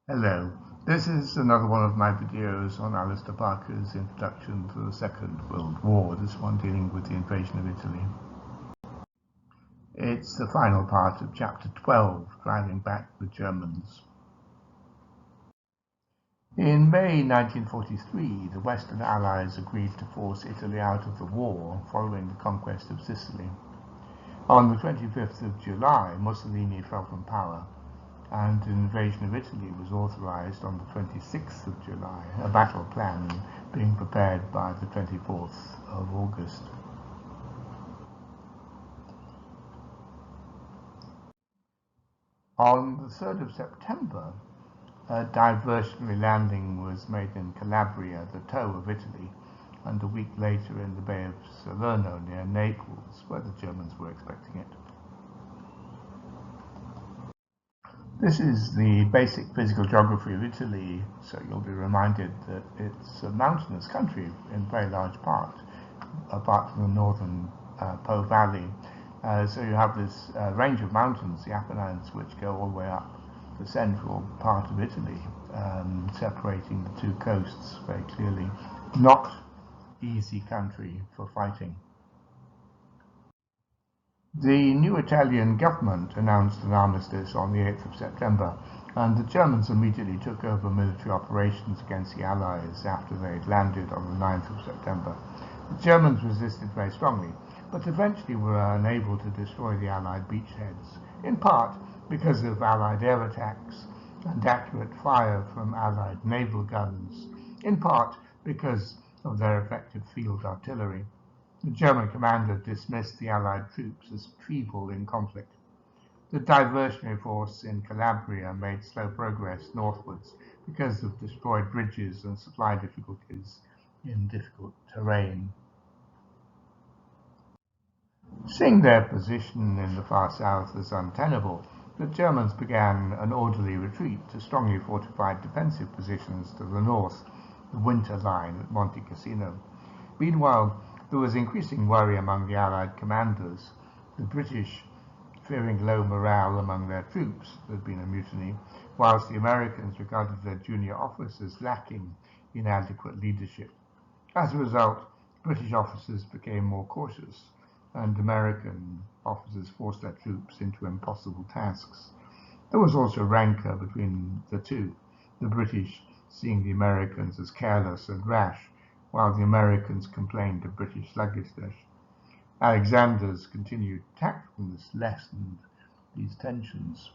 Hello, this is another one of my videos on WW2 Parker's introduction to the Second World War, this one dealing with the invasion of Italy. It's the final part of chapter 12, driving back the Germans. In May 1943, the Western Allies agreed to force Italy out of the war following the conquest of Sicily. On the 25th of July, Mussolini fell from power, and an invasion of Italy was authorized on the 26th of July, a battle plan being prepared by the 24th of August. On the 3rd of September, a diversionary landing was made in Calabria, the toe of Italy, and a week later in the Bay of Salerno near Naples, where the Germans were expecting it. This is the basic physical geography of Italy, so you'll be reminded that it's a mountainous country in very large part, apart from the northern Po Valley. So you have this range of mountains, the Apennines, which go all the way up the central part of Italy, separating the two coasts very clearly. Not easy country for fighting. The new Italian government announced an armistice on the 8th of September, and the Germans immediately took over military operations against the Allies after they had landed on the 9th of September. The Germans resisted very strongly, but eventually were unable to destroy the Allied beachheads, in part because of Allied air attacks and accurate fire from Allied naval guns, in part because of their effective field artillery. The German commander dismissed the Allied troops as feeble in conflict. The diversionary force in Calabria made slow progress northwards because of destroyed bridges and supply difficulties in difficult terrain. Seeing their position in the far south as untenable, the Germans began an orderly retreat to strongly fortified defensive positions to the north, the Winter Line at Monte Cassino. Meanwhile, there was increasing worry among the Allied commanders, the British fearing low morale among their troops. There had been a mutiny, whilst the Americans regarded their junior officers lacking in adequate leadership. As a result, British officers became more cautious, and American officers forced their troops into impossible tasks. There was also rancor between the two, the British seeing the Americans as careless and rash, while the Americans complained of British sluggishness. Alexander's continued tactfulness lessened these tensions.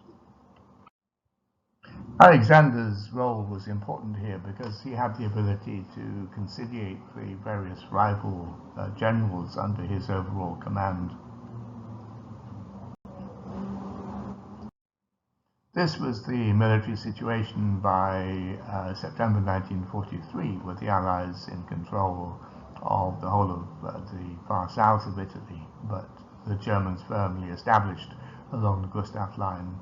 Alexander's role was important here because he had the ability to conciliate the various rival generals under his overall command. This was the military situation by September 1943, with the Allies in control of the whole of the far south of Italy, but the Germans firmly established along the Gustav Line,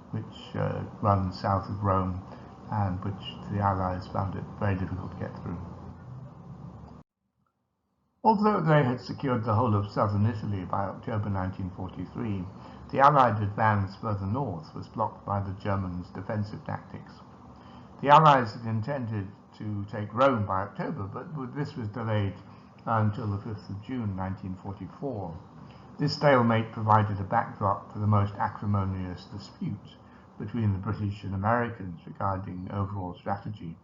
which runs south of Rome, and which the Allies found it very difficult to get through. Although they had secured the whole of southern Italy by October 1943, the Allied advance further north was blocked by the Germans' defensive tactics. The Allies had intended to take Rome by October, but this was delayed until the 5th of June 1944. This stalemate provided a backdrop to the most acrimonious dispute between the British and Americans regarding overall strategy.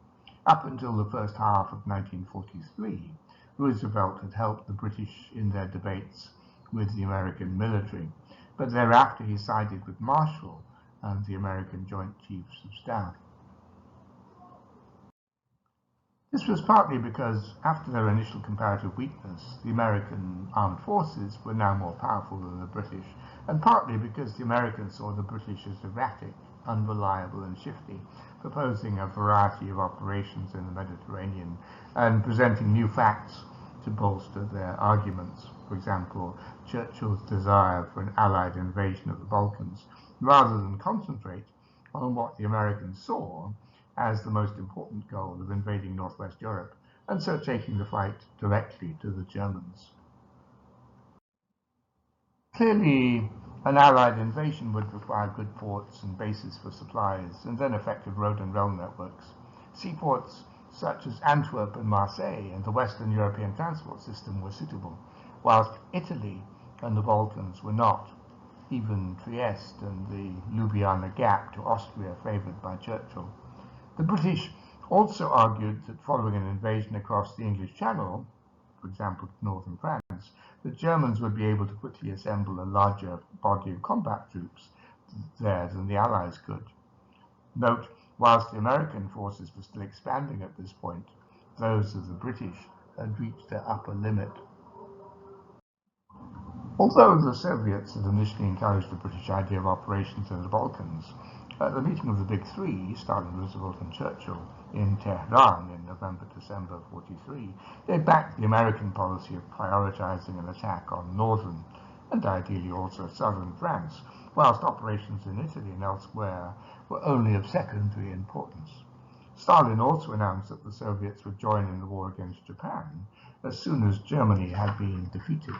Up until the first half of 1943, Roosevelt had helped the British in their debates with the American military, but thereafter he sided with Marshall and the American Joint Chiefs of Staff. This was partly because, after their initial comparative weakness, the American armed forces were now more powerful than the British, and partly because the Americans saw the British as erratic, unreliable, and shifty, proposing a variety of operations in the Mediterranean and presenting new facts to bolster their arguments. For example, Churchill's desire for an Allied invasion of the Balkans, rather than concentrate on what the Americans saw as the most important goal of invading Northwest Europe, and so taking the fight directly to the Germans. Clearly, An Allied invasion would require good ports and bases for supplies, and then effective road and rail networks. Seaports such as Antwerp and Marseille and the Western European transport system were suitable, whilst Italy and the Balkans were not. Even Trieste and the Ljubljana Gap to Austria favoured by Churchill. The British also argued that following an invasion across the English Channel, for example to northern France, the Germans would be able to quickly assemble a larger body of combat troops there than the Allies could. Note, whilst the American forces were still expanding at this point, those of the British had reached their upper limit. Although the Soviets had initially encouraged the British idea of operations in the Balkans, at the meeting of the Big Three, Stalin, Roosevelt and Churchill, in Tehran in November-December 43, they backed the American policy of prioritizing an attack on northern, and ideally also southern France, whilst operations in Italy and elsewhere were only of secondary importance. Stalin also announced that the Soviets would join in the war against Japan as soon as Germany had been defeated,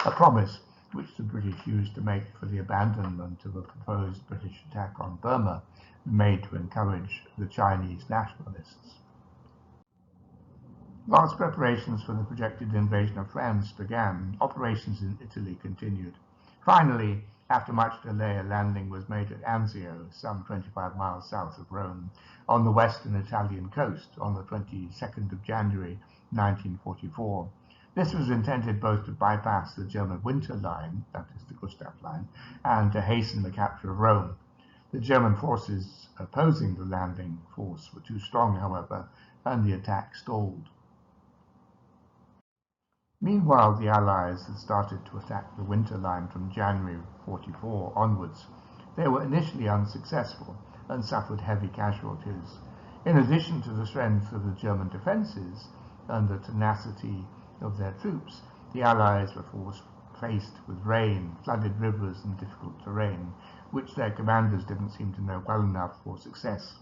a promise which the British used to make for the abandonment of a proposed British attack on Burma, made to encourage the Chinese nationalists. Whilst preparations for the projected invasion of France began, operations in Italy continued. Finally, after much delay, a landing was made at Anzio, some 25 miles south of Rome, on the western Italian coast on the 22nd of January 1944. This was intended both to bypass the German Winter Line, that is the Gustav Line, and to hasten the capture of Rome. The German forces opposing the landing force were too strong, however, and the attack stalled. Meanwhile, the Allies had started to attack the Winter Line from January 44 onwards. They were initially unsuccessful and suffered heavy casualties. In addition to the strength of the German defences and the tenacity of their troops, the Allies were faced with rain, flooded rivers and difficult terrain, which their commanders didn't seem to know well enough for success.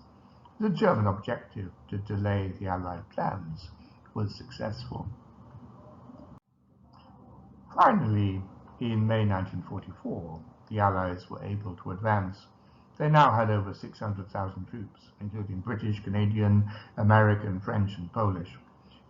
The German objective to delay the Allied plans was successful. Finally, in May 1944, the Allies were able to advance. They now had over 600,000 troops, including British, Canadian, American, French and Polish.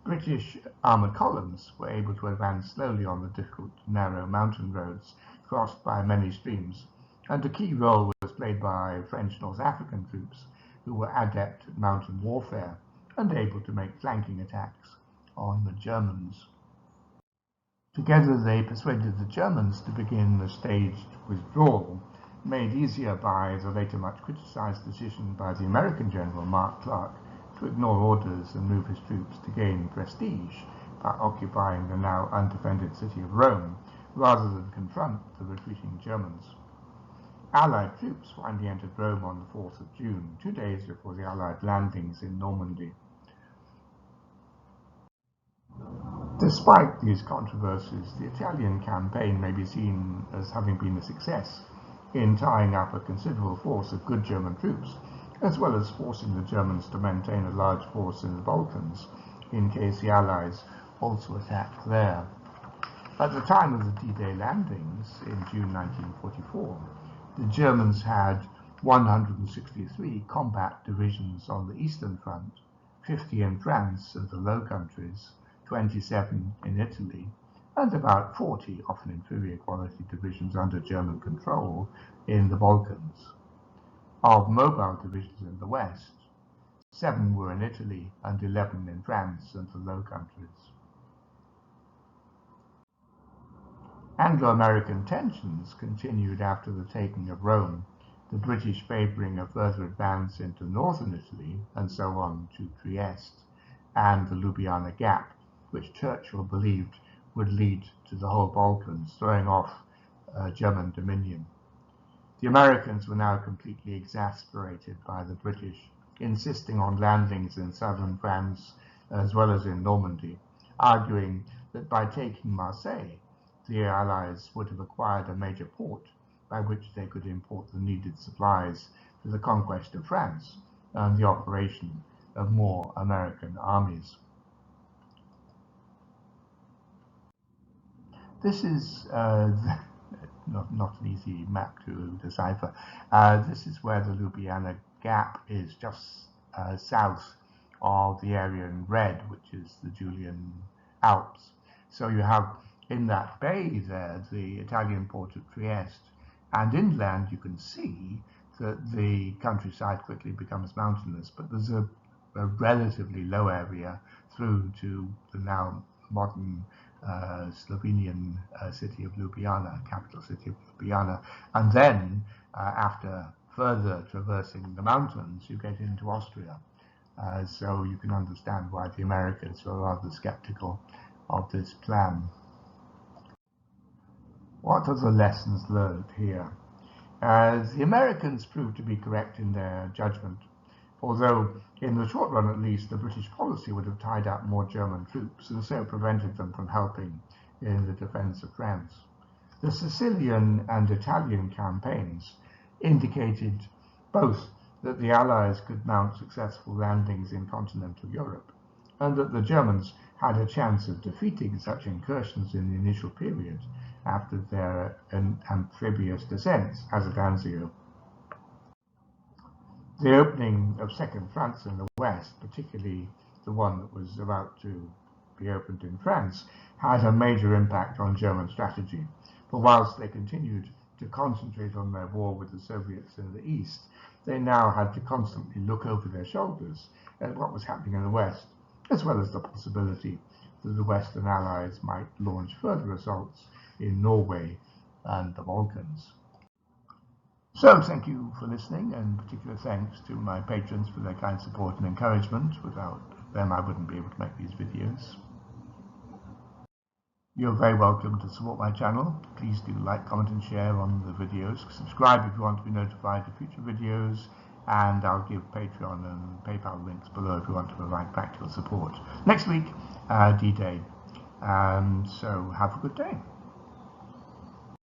British armoured columns were able to advance slowly on the difficult, narrow mountain roads crossed by many streams, and a key role was played by French North African troops, who were adept at mountain warfare and able to make flanking attacks on the Germans. Together they persuaded the Germans to begin a staged withdrawal, made easier by the later much criticized decision by the American general Mark Clark to ignore orders and move his troops to gain prestige by occupying the now undefended city of Rome, rather than confront the retreating Germans. Allied troops finally entered Rome on the 4th of June, 2 days before the Allied landings in Normandy. Despite these controversies, the Italian campaign may be seen as having been a success in tying up a considerable force of good German troops, as well as forcing the Germans to maintain a large force in the Balkans in case the Allies also attacked there. At the time of the D-Day landings in June 1944, the Germans had 163 combat divisions on the Eastern Front, 50 in France and the Low Countries, 27 in Italy, and about 40 often inferior quality divisions under German control in the Balkans. Of mobile divisions in the West, 7 were in Italy and 11 in France and the Low Countries. Anglo-American tensions continued after the taking of Rome, the British favouring a further advance into northern Italy and so on to Trieste and the Ljubljana Gap, which Churchill believed would lead to the whole Balkans, throwing off German dominion. The Americans were now completely exasperated by the British, insisting on landings in southern France as well as in Normandy, arguing that by taking Marseille, the Allies would have acquired a major port by which they could import the needed supplies for the conquest of France and the operation of more American armies. This is not an easy map to decipher. This is where the Ljubljana Gap is, just south of the area in red, which is the Julian Alps. So you have in that bay there the Italian port of Trieste, and inland you can see that the countryside quickly becomes mountainous, but there's a relatively low area through to the now modern Slovenian city of Ljubljana, capital city of Ljubljana, and then after further traversing the mountains you get into Austria. So you can understand why the Americans were rather skeptical of this plan. What are the lessons learned here? The Americans proved to be correct in their judgment, although in the short run at least the British policy would have tied up more German troops and so prevented them from helping in the defence of France. The Sicilian and Italian campaigns indicated both that the Allies could mount successful landings in continental Europe, and that the Germans had a chance of defeating such incursions in the initial period after their amphibious descents, as at Anzio. The opening of Second France in the west, particularly the one that was about to be opened in France, had a major impact on German strategy. For whilst they continued to concentrate on their war with the Soviets in the east, they now had to constantly look over their shoulders at what was happening in the west, as well as the possibility that the Western Allies might launch further assaults in Norway and the Balkans. So thank you for listening, and particular thanks to my patrons for their kind support and encouragement. Without them I wouldn't be able to make these videos. You're very welcome to support my channel. Please do like, comment and share on the videos. Subscribe if you want to be notified of future videos, and I'll give Patreon and PayPal links below if you want to provide practical support. Next week, D-Day. So have a good day.